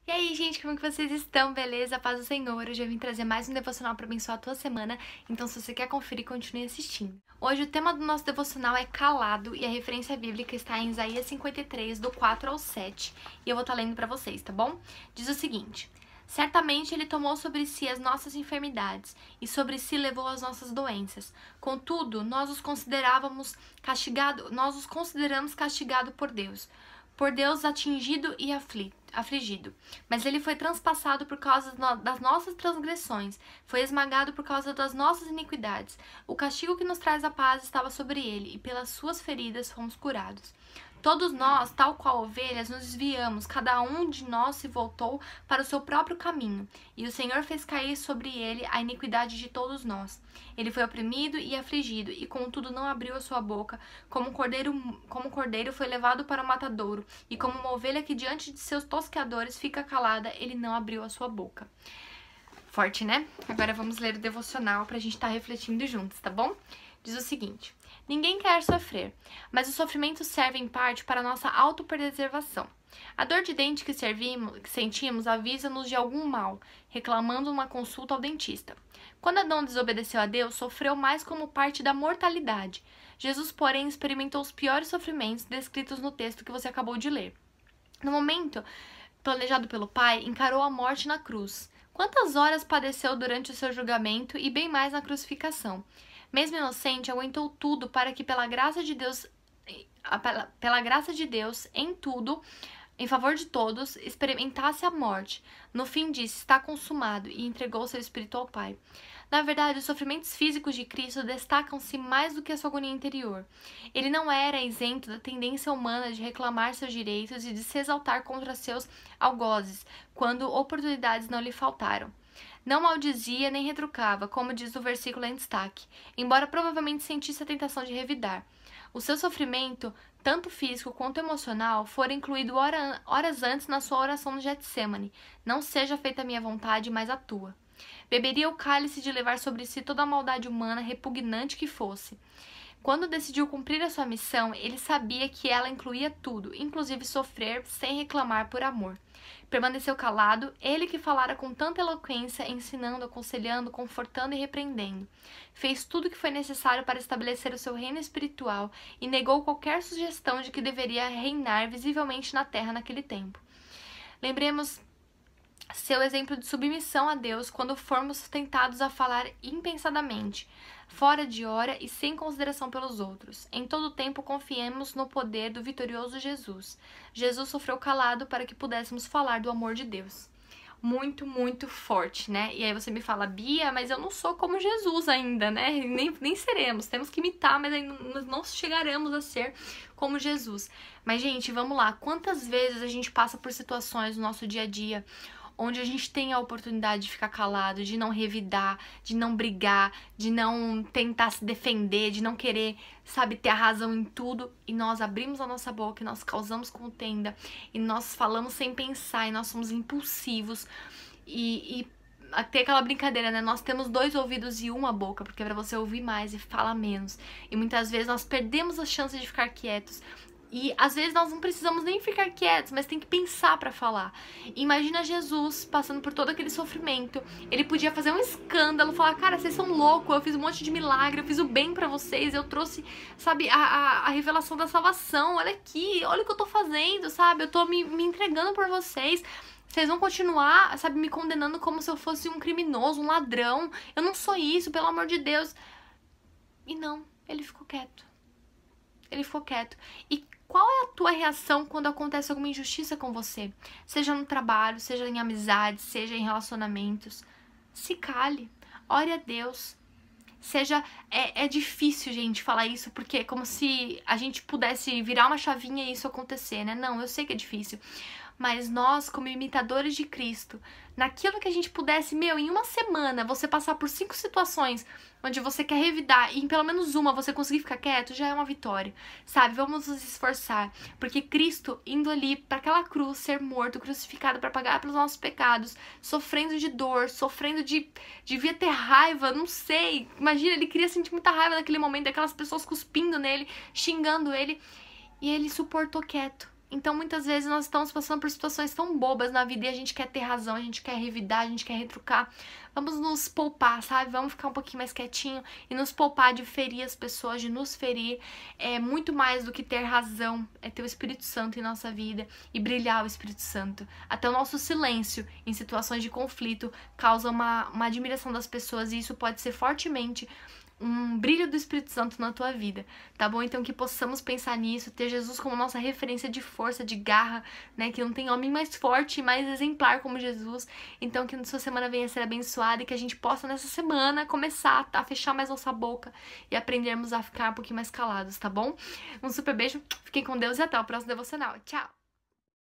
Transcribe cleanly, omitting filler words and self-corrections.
E aí, gente, como que vocês estão? Beleza? Paz do Senhor. Hoje eu vim trazer mais um devocional para abençoar a tua semana, então se você quer conferir, continue assistindo. Hoje o tema do nosso devocional é calado e a referência bíblica está em Isaías 53, do 4 ao 7, e eu vou estar lendo para vocês, tá bom? Diz o seguinte: Certamente ele tomou sobre si as nossas enfermidades e sobre si levou as nossas doenças. Contudo, nós os consideramos castigado por Deus atingido e afligido. Mas ele foi transpassado por causa das nossas transgressões, foi esmagado por causa das nossas iniquidades. O castigo que nos traz a paz estava sobre ele, e pelas suas feridas fomos curados. Todos nós, tal qual ovelhas, nos desviamos, cada um de nós se voltou para o seu próprio caminho, e o Senhor fez cair sobre ele a iniquidade de todos nós. Ele foi oprimido e afligido, e contudo não abriu a sua boca. Como um cordeiro foi levado para o matadouro, e como uma ovelha que diante de seus tosqueadores fica calada, ele não abriu a sua boca. Forte, né? Agora vamos ler o devocional pra gente estar refletindo juntos, tá bom? Diz o seguinte: Ninguém quer sofrer, mas o sofrimento serve em parte para a nossa autopreservação. A dor de dente que sentimos avisa-nos de algum mal, reclamando uma consulta ao dentista. Quando Adão desobedeceu a Deus, sofreu mais como parte da mortalidade. Jesus, porém, experimentou os piores sofrimentos descritos no texto que você acabou de ler. No momento planejado pelo Pai, encarou a morte na cruz. Quantas horas padeceu durante o seu julgamento e bem mais na crucificação? Mesmo inocente, aguentou tudo para que pela graça de Deus, em tudo, em favor de todos, experimentasse a morte. No fim disse: está consumado, e entregou seu espírito ao Pai. Na verdade, os sofrimentos físicos de Cristo destacam-se mais do que a sua agonia interior. Ele não era isento da tendência humana de reclamar seus direitos e de se exaltar contra seus algozes, quando oportunidades não lhe faltaram. Não maldizia nem retrucava, como diz o versículo em destaque, embora provavelmente sentisse a tentação de revidar. O seu sofrimento, tanto físico quanto emocional, fora incluído horas antes na sua oração no Getsêmani: não seja feita a minha vontade, mas a tua. Beberia o cálice de levar sobre si toda a maldade humana, repugnante que fosse. Quando decidiu cumprir a sua missão, ele sabia que ela incluía tudo, inclusive sofrer sem reclamar por amor. Permaneceu calado, ele que falara com tanta eloquência, ensinando, aconselhando, confortando e repreendendo. Fez tudo o que foi necessário para estabelecer o seu reino espiritual e negou qualquer sugestão de que deveria reinar visivelmente na terra naquele tempo. Lembremos seu exemplo de submissão a Deus quando formos tentados a falar impensadamente, fora de hora e sem consideração pelos outros. Em todo tempo confiemos no poder do vitorioso Jesus. Jesus sofreu calado para que pudéssemos falar do amor de Deus. Muito, muito forte, né? E aí você me fala: Bia, mas eu não sou como Jesus ainda, né? Nem seremos. Temos que imitar, mas nós não chegaremos a ser como Jesus. Mas, gente, vamos lá. Quantas vezes a gente passa por situações no nosso dia a dia onde a gente tem a oportunidade de ficar calado, de não revidar, de não brigar, de não tentar se defender, de não querer, sabe, ter a razão em tudo, e nós abrimos a nossa boca, e nós causamos contenda, e nós falamos sem pensar, e nós somos impulsivos, e tem aquela brincadeira, né? Nós temos 2 ouvidos e uma boca, porque é pra você ouvir mais e falar menos. E muitas vezes nós perdemos a chance de ficar quietos. E às vezes nós não precisamos nem ficar quietos, mas tem que pensar pra falar. Imagina Jesus passando por todo aquele sofrimento. Ele podia fazer um escândalo, falar: cara, vocês são loucos, eu fiz um monte de milagre, eu fiz o bem pra vocês, eu trouxe, sabe, a revelação da salvação. Olha aqui, olha o que eu tô fazendo, sabe? Eu tô me entregando por vocês. Vocês vão continuar, sabe, me condenando como se eu fosse um criminoso, um ladrão. Eu não sou isso, pelo amor de Deus. E não, ele ficou quieto. Ele ficou quieto. E qual é a tua reação quando acontece alguma injustiça com você? Seja no trabalho, seja em amizade, seja em relacionamentos. Se cale, ore a Deus. É difícil, gente, falar isso, porque é como se a gente pudesse virar uma chavinha e isso acontecer, né? Não, eu sei que é difícil. Mas nós, como imitadores de Cristo, naquilo que a gente pudesse, em uma semana, você passar por 5 situações onde você quer revidar e em pelo menos uma você conseguir ficar quieto, já é uma vitória, sabe? Vamos nos esforçar, porque Cristo indo ali para aquela cruz, ser morto, crucificado para pagar pelos nossos pecados, sofrendo de dor, sofrendo devia ter raiva, não sei. Imagina, ele queria sentir muita raiva naquele momento, aquelas pessoas cuspindo nele, xingando ele, e ele suportou quieto. Então, muitas vezes nós estamos passando por situações tão bobas na vida e a gente quer ter razão, a gente quer revidar, a gente quer retrucar. Vamos nos poupar, sabe? Vamos ficar um pouquinho mais quietinho e nos poupar de ferir as pessoas, de nos ferir. É muito mais do que ter razão, é ter o Espírito Santo em nossa vida e brilhar o Espírito Santo. Até o nosso silêncio em situações de conflito causa uma admiração das pessoas e isso pode ser fortemente um brilho do Espírito Santo na tua vida, tá bom? Então que possamos pensar nisso, ter Jesus como nossa referência de força, de garra, né? Que não tem homem mais forte, mais exemplar como Jesus. Então que a sua semana venha a ser abençoada e que a gente possa nessa semana começar a fechar mais nossa boca e aprendermos a ficar um pouquinho mais calados, tá bom? Um super beijo, fiquem com Deus e até o próximo devocional. Tchau!